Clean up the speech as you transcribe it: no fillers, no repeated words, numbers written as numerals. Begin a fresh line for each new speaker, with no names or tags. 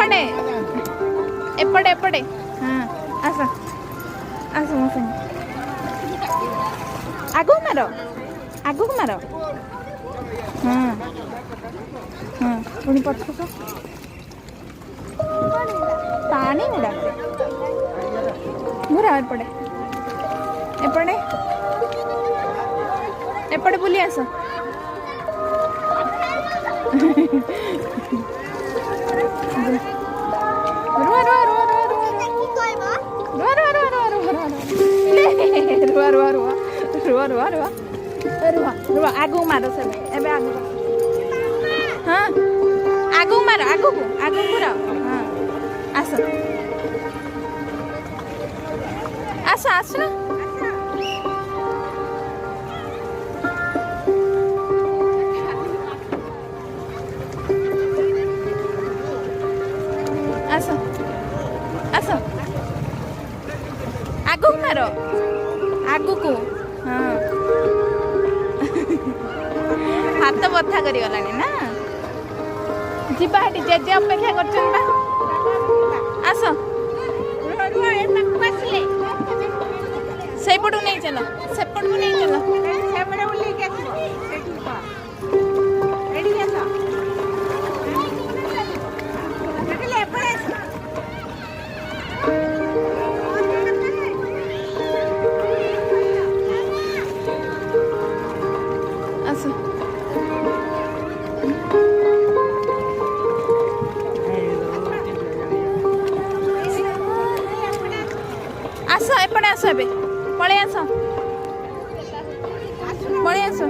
एपटे एपटे एपटे हाँ आस आस मो संग आगु मार हाँ हाँ पुणी पछक पानी गुड़ा घुरा एपटे एपटे एपटे बुली आस रुआ रुआ रुआ रुआ रुआ रुआ रुआ रुआ रुआ रुआ रुआ रुआ रुआ रुआ रुआ रुआ आगु मारो सब एबे आगु हाँ आगु मारो आगु पूरा हाँ आस आस आस ना आस आस आगु मारो आगु को हाँ हाथ बथा करी गलानी ना जीवा हटी जेजे अपेक्षा करछन बा आस सेपटू नहीं चलो सेपटू नहीं चलो सेपटे बुले के आसो रेडी के आसो ले पड़े आसो आस एपटे आस एबे पळे आस पळे आस